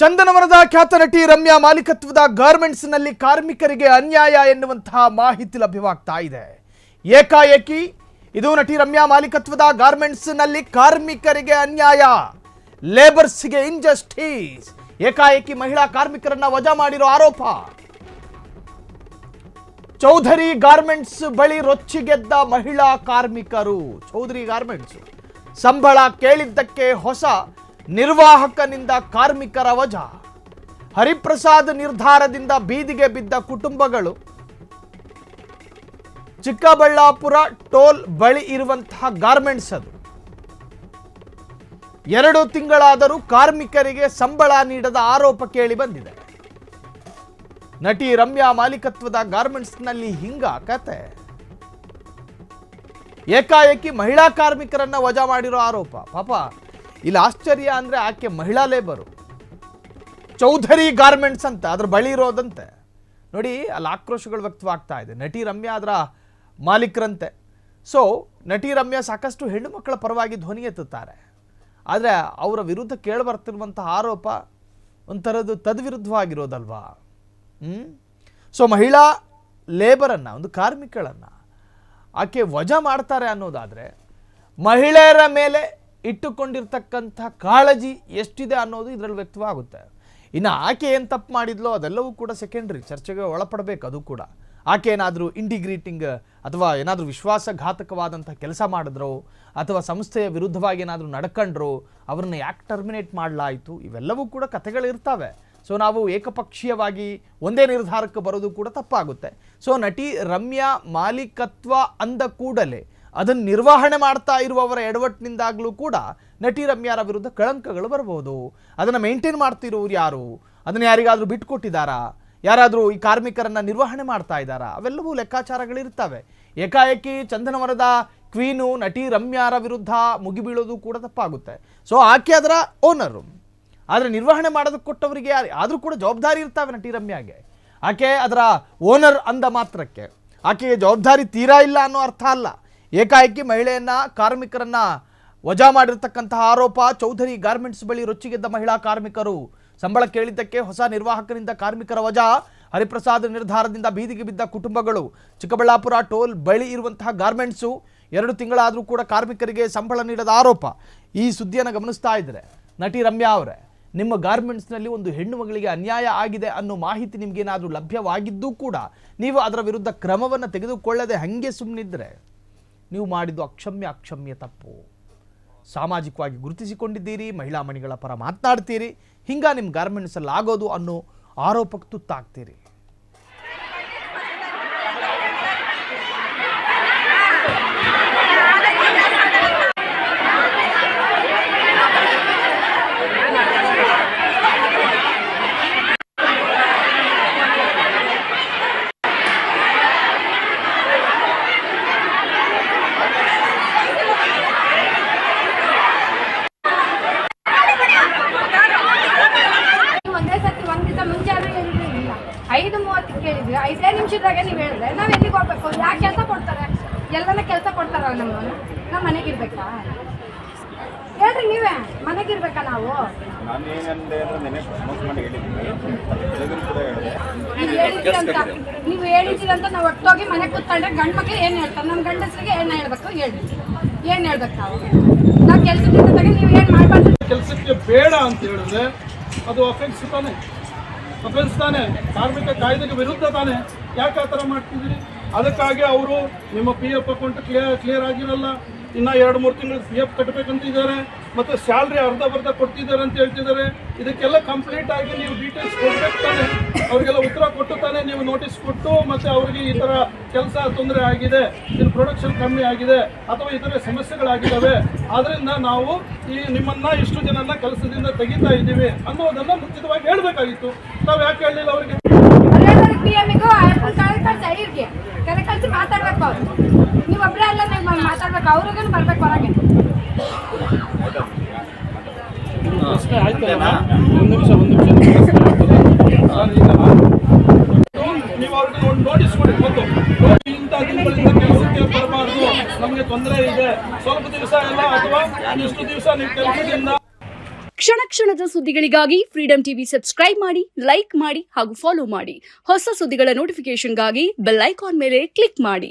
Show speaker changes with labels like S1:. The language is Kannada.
S1: ಚಂದನವನದ ಖ್ಯಾತ ನಟಿ ರಮ್ಯಾ ಮಾಲೀಕತ್ವದ ಗಾರ್ಮೆಂಟ್ಸ್ ನಲ್ಲಿ ಕಾರ್ಮಿಕರಿಗೆ ಅನ್ಯಾಯ ಎನ್ನುವಂತಹ ಮಾಹಿತಿ ಲಭ್ಯವಾಗ್ತಾ ಇದೆ. ಏಕಾಏಕಿ ಇದು ನಟಿ ರಮ್ಯಾ ಮಾಲೀಕತ್ವದ ಗಾರ್ಮೆಂಟ್ಸ್ ನಲ್ಲಿ ಕಾರ್ಮಿಕರಿಗೆ ಅನ್ಯಾಯ, ಲೇಬರ್ಸ್ಗೆ ಇಂಜಸ್ಟಿಸ್. ಏಕಾಏಕಿ ಮಹಿಳಾ ಕಾರ್ಮಿಕರನ್ನ ವಜಾ ಮಾಡಿರೋ ಆರೋಪ. ಚೌಧರಿ ಗಾರ್ಮೆಂಟ್ಸ್ ಬಳಿ ರೊಚ್ಚಿಗೆದ್ದ ಮಹಿಳಾ ಕಾರ್ಮಿಕರು. ಚೌಧರಿ ಗಾರ್ಮೆಂಟ್ಸ್ ಸಂಬಳ ಕೇಳಿದ್ದಕ್ಕೆ ಹೊಸ ನಿರ್ವಾಹಕನಿಂದ ಕಾರ್ಮಿಕರ ವಜಾ. ಹರಿಪ್ರಸಾದ್ ನಿರ್ಧಾರದಿಂದ ಬೀದಿಗೆ ಬಿದ್ದ ಕುಟುಂಬಗಳು. ಚಿಕ್ಕಬಳ್ಳಾಪುರ ಟೋಲ್ ಬಳಿ ಇರುವಂತಹ ಗಾರ್ಮೆಂಟ್ಸ್ ಅದು. 2 ತಿಂಗಳಾದರೂ ಕಾರ್ಮಿಕರಿಗೆ ಸಂಬಳ ನೀಡದ ಆರೋಪ ಕೇಳಿ ಬಂದಿದೆ. ನಟಿ ರಮ್ಯಾ ಮಾಲೀಕತ್ವದ ಗಾರ್ಮೆಂಟ್ಸ್ನಲ್ಲಿ ಹಿಂಗ ಕತೆ. ಏಕಾಏಕಿ ಮಹಿಳಾ ಕಾರ್ಮಿಕರನ್ನ ವಜಾ ಮಾಡಿರೋ ಆರೋಪ. ಪಾಪ ಇಲ್ಲಿ ಆಶ್ಚರ್ಯ ಅಂದ್ರೆ ಆಕೆ ಮಹಿಳಾ ಲೇಬರು, ಚೌಧರಿ ಗಾರ್ಮೆಂಟ್ಸ್ ಅಂತ ಅದ್ರ ಬಳಿ ಇರೋದಂತೆ. ನೋಡಿ, ಅಲ್ಲಿ ಆಕ್ರೋಶಗಳು ವ್ಯಕ್ತವಾಗ್ತಾ ಇದೆ. ನಟಿ ರಮ್ಯಾ ಅದರ ಮಾಲೀಕರಂತೆ. ಸೊ ನಟಿ ರಮ್ಯಾ ಸಾಕಷ್ಟು ಹೆಣ್ಣು ಮಕ್ಕಳ ಪರವಾಗಿ ಧ್ವನಿ ಎತ್ತುತ್ತಾರೆ. ಆದರೆ ಅವರ ವಿರುದ್ಧ ಕೇಳಿಬರ್ತಿರುವಂತಹ ಆರೋಪ ಒಂಥರದ್ದು ತದ್ವಿರುದ್ಧವಾಗಿರೋದಲ್ವಾ. ಸೊ ಮಹಿಳಾ ಲೇಬರನ್ನು, ಒಂದು ಕಾರ್ಮಿಕಳನ್ನು ಆಕೆ ವಜಾ ಮಾಡ್ತಾರೆ ಅನ್ನೋದಾದರೆ ಮಹಿಳೆಯರ ಮೇಲೆ ಇಟ್ಟುಕೊಂಡಿರ್ತಕ್ಕಂಥ ಕಾಳಜಿ ಎಷ್ಟಿದೆ ಅನ್ನೋದು ಇದರಲ್ಲಿ ವ್ಯಕ್ತವಾಗುತ್ತೆ. ಇನ್ನು ಆಕೆ ಏನು ತಪ್ಪು ಮಾಡಿದ್ಲೋ ಅದೆಲ್ಲವೂ ಕೂಡ ಸೆಕೆಂಡ್ರಿ, ಚರ್ಚೆಗೆ ಒಳಪಡಬೇಕು. ಅದು ಕೂಡ ಆಕೆ ಏನಾದರೂ ಇಂಟಿಗ್ರೇಟಿಂಗ್ ಅಥವಾ ಏನಾದರೂ ವಿಶ್ವಾಸಘಾತಕವಾದಂಥ ಕೆಲಸ ಮಾಡಿದ್ರೋ ಅಥವಾ ಸಂಸ್ಥೆಯ ವಿರುದ್ಧವಾಗಿ ಏನಾದರೂ ನಡ್ಕೊಂಡ್ರೋ ಅವ್ರನ್ನ ಯಾಕೆ ಟರ್ಮಿನೇಟ್ ಮಾಡಲಾಯಿತು, ಇವೆಲ್ಲವೂ ಕೂಡ ಕಥೆಗಳಿರ್ತವೆ. ಸೊ ನಾವು ಏಕಪಕ್ಷೀಯವಾಗಿ ಒಂದೇ ನಿರ್ಧಾರಕ್ಕೆ ಬರೋದು ಕೂಡ ತಪ್ಪಾಗುತ್ತೆ. ಸೊ ನಟಿ ರಮ್ಯಾ ಮಾಲೀಕತ್ವ ಅಂದ ಕೂಡಲೇ ಅದನ್ನು ನಿರ್ವಹಣೆ ಮಾಡ್ತಾ ಇರುವವರ ಎಡವಟ್ಟಿನಿಂದಾಗಲೂ ಕೂಡ ನಟಿ ರಮ್ಯಾರ ವಿರುದ್ಧ ಕಳಂಕಗಳು ಬರಬಹುದು. ಅದನ್ನು ಮೇಂಟೈನ್ ಮಾಡ್ತಿರೋರು ಯಾರು, ಅದನ್ನು ಯಾರಿಗಾದರೂ ಬಿಟ್ಟುಕೊಟ್ಟಿದ್ದಾರಾ, ಯಾರಾದರೂ ಈ ಕಾರ್ಮಿಕರನ್ನು ನಿರ್ವಹಣೆ ಮಾಡ್ತಾ ಇದ್ದಾರಾ, ಅವೆಲ್ಲವೂ ಲೆಕ್ಕಾಚಾರಗಳಿರ್ತವೆ. ಏಕಾಏಕಿ ಚಂದನವನದ ಕ್ವೀನು ನಟಿ ರಮ್ಯಾರ ವಿರುದ್ಧ ಮುಗಿಬೀಳೋದು ಕೂಡ ತಪ್ಪಾಗುತ್ತೆ. ಸೊ ಆಕೆ ಅದರ ಓನರು, ಆದರೆ ನಿರ್ವಹಣೆ ಮಾಡೋದಕ್ಕೆ ಕೊಟ್ಟವರಿಗೆ ಯಾರು ಆದರೂ ಕೂಡ ಜವಾಬ್ದಾರಿ ಇರ್ತವೆ ನಟಿ ರಮ್ಯಾಗೆ. ಆಕೆ ಅದರ ಓನರ್ ಅಂದ ಮಾತ್ರಕ್ಕೆ ಆಕೆಗೆ ಜವಾಬ್ದಾರಿ ತೀರಾ ಇಲ್ಲ ಅನ್ನೋ ಅರ್ಥ ಅಲ್ಲ. ಏಕಾಏಕಿ ಮಹಿಳೆಯನ್ನ, ಕಾರ್ಮಿಕರನ್ನ ವಜಾ ಮಾಡಿರ್ತಕ್ಕಂತಹ ಆರೋಪ. ಚೌಧರಿ ಗಾರ್ಮೆಂಟ್ಸ್ ಬಳಿ ರೊಚ್ಚಿಗೆದ್ದ ಮಹಿಳಾ ಕಾರ್ಮಿಕರು. ಸಂಬಳ ಕೇಳಿದ್ದಕ್ಕೆ ಹೊಸ ನಿರ್ವಾಹಕನಿಂದ ಕಾರ್ಮಿಕರ ವಜಾ. ಹರಿಪ್ರಸಾದ್ ನಿರ್ಧಾರದಿಂದ ಬೀದಿಗೆ ಬಿದ್ದ ಕುಟುಂಬಗಳು. ಚಿಕ್ಕಬಳ್ಳಾಪುರ ಟೋಲ್ ಬಳಿ ಇರುವಂತಹ ಗಾರ್ಮೆಂಟ್ಸು 2 ತಿಂಗಳಾದರೂ ಕೂಡ ಕಾರ್ಮಿಕರಿಗೆ ಸಂಬಳ ನೀಡದ ಆರೋಪ. ಈ ಸುದ್ದಿಯನ್ನು ಗಮನಿಸ್ತಾ ಇದ್ದಾರೆ ನಟಿ ರಮ್ಯಾ ಅವರೇ, ನಿಮ್ಮ ಗಾರ್ಮೆಂಟ್ಸ್ನಲ್ಲಿ ಒಂದು ಹೆಣ್ಣು ಮಗಳಿಗೆ ಅನ್ಯಾಯ ಆಗಿದೆ ಅನ್ನೋ ಮಾಹಿತಿ ನಿಮಗೇನಾದರೂ ಲಭ್ಯವಾಗಿದ್ದೂ ಕೂಡ ನೀವು ಅದರ ವಿರುದ್ಧ ಕ್ರಮವನ್ನು ತೆಗೆದುಕೊಳ್ಳದೆ ಹಾಗೆ ಸುಮ್ಮನಿದ್ರೆ ನೀವು ಮಾಡಿದ್ದು ಅಕ್ಷಮ್ಯ ತಪ್ಪು. ಸಾಮಾಜಿಕವಾಗಿ ಗುರುತಿಸಿಕೊಂಡಿದ್ದೀರಿ, ಮಹಿಳಾ ಮಣಿಗಳ ಪರ ಮಾತನಾಡ್ತೀರಿ, ಹಿಂಗ ನಿಮ್ಮ ಗಾರ್ಮೆಂಟ್ಸಲ್ಲಿ ಆಗೋದು ಅನ್ನೋ ಆರೋಪಕ್ಕೆ ತುತ್ತಾಗ್ತೀರಿ.
S2: ಕೇಳಿದ್ವಿ 5 ನಿಮಿಷದಾಗ ನೀವು ಹೇಳಿದ್ರೆ ನಾವು ಎಲ್ಲಿಗೆ ಹೋಗ್ಬೇಕು, ಯಾಕೆ ಕೆಲಸ ಕೊಡ್ತಾರೆ, ಎಲ್ಲನ ಕೆಲಸ ಕೊಡ್ತಾರ ನಮ್ಮ ಮನೆಗಿರ್ಬೇಕಾ ಹೇಳ್ರಿ, ನೀವೇ ಮನೆಗಿರ್ಬೇಕಾ? ನಾವು ನೀವು ಹೇಳಿದ್ದೀರಂತ ನಾವು ಒಟ್ಟೋಗಿ ಮನೆಗೆ ಕೂತ್ಕೊಂಡ್ರೆ ಗಂಡು ಮಕ್ಳು ಏನು ಹೇಳ್ತಾರೆ, ನಮ್ಮ ಗಂಡಸರಿಗೆ ಏನು ಹೇಳ್ಬೇಕು ಹೇಳಿ, ಏನು ಹೇಳ್ಬೇಕು? ನಾವು ಕೆಲಸದಿಂದ ತಗ ನೀವು ಏನು ಮಾಡಬಾರ್ದು.
S3: ಕೆಲಸಕ್ಕೆ ಬೇಡ ಅಂತ ಹೇಳಿದ್ರೆ ಅದು ಅಫೆನ್ಸ್ ತಾನೆ, ಕಾರ್ಮಿಕ ಕಾಯ್ದೆಗೆ ವಿರುದ್ಧ ತಾನೆ. ಯಾಕೆ ಆ ಥರ ಮಾಡ್ತಿದ್ದೀರಿ? ಅದಕ್ಕಾಗಿ ಅವರು ನಿಮ್ಮ PF ಅಕೌಂಟ್ ಕ್ಲಿಯರ್ ಆಗಿರಲ್ಲ, ಇನ್ನು 2-3 ತಿಂಗಳು PF ಕಟ್ಟಬೇಕಂತಿದ್ದಾರೆ, ಮತ್ತು ಸ್ಯಾಲ್ರಿ ಅರ್ಧ ಕೊಡ್ತಿದ್ದಾರೆ ಅಂತ ಹೇಳ್ತಿದ್ದಾರೆ. ಇದಕ್ಕೆಲ್ಲ ಕಂಪ್ಲೀಟ್ ಆಗಿ ನೀವು ಡೀಟೇಲ್ಸ್ ಕೊಡ್ಬೇಕು ತಾನೆ, ಅವರಿಗೆಲ್ಲ ಉತ್ತರ ಕೊಟ್ಟು ತಾನೆ ನೀವು ನೋಟಿಸ್ ಕೊಟ್ಟು, ಮತ್ತು ಅವರಿಗೆ ಈ ಥರ ಕೆಲಸ ತೊಂದರೆ ಆಗಿದೆ, ಇದು ಪ್ರೊಡಕ್ಷನ್ ಕಮ್ಮಿ ಆಗಿದೆ ಅಥವಾ ಇತರೆ ಸಮಸ್ಯೆಗಳಾಗಿದ್ದಾವೆ, ಆದ್ದರಿಂದ ನಾವು ನಿಮ್ಮನ್ನ ಇಷ್ಟು ಜನನ್ನ ಕೆಲಸದಿಂದ ತೆಗಿತಾ ಇದ್ದೀವಿ ಅನ್ನೋದನ್ನ ಮುಂಚಿತವಾಗಿ ಹೇಳಬೇಕಾಗಿತ್ತು. ನಾವು ಯಾಕೆ ಹೇಳಲಿಲ್ಲ ಅವರಿಗೆ?
S2: ಕಲ್ಸಿ ಮಾತಾಡ್ಬೇಕು ಅವ್ರು, ನೀವು ಒಬ್ಬರೇ ಅಲ್ಲ, ನೀವು ಮಾತಾಡ್ಬೇಕು, ಅವ್ರಿಗೂ ಬರ್ಬೇಕು ಹೊರಗೆ.
S3: ನೀವು ಅವ್ರಿಗೆ ನೋಟಿಸ್ ಕೊಡಿ, ಇಂಥ ದಿನಗಳಿಂದ ಕೆಲಸಕ್ಕೆ ಬರಬಾರ್ದು, ನಮಗೆ ತೊಂದರೆ ಇದೆ, ಸ್ವಲ್ಪ ದಿವಸ ಇಲ್ಲ ಅಥವಾ ಇಷ್ಟು ದಿವಸ ನೀವು ಕೆಲಸದಿಂದ.
S4: ಕ್ಷಣ ತಕ್ಷಣದ ಸುದ್ದಿಗಳಿಗಾಗಿ ಫ್ರೀಡಂ ಟಿವಿ ಸಬ್ಸ್ಕ್ರೈಬ್ ಮಾಡಿ, ಲೈಕ್ ಮಾಡಿ ಹಾಗೂ ಫಾಲೋ ಮಾಡಿ. ಹೊಸ ಸುದ್ದಿಗಳ ನೋಟಿಫಿಕೇಶನ್ಗಾಗಿ ಬೆಲ್ ಐಕಾನ್ ಮೇಲೆ ಕ್ಲಿಕ್ ಮಾಡಿ.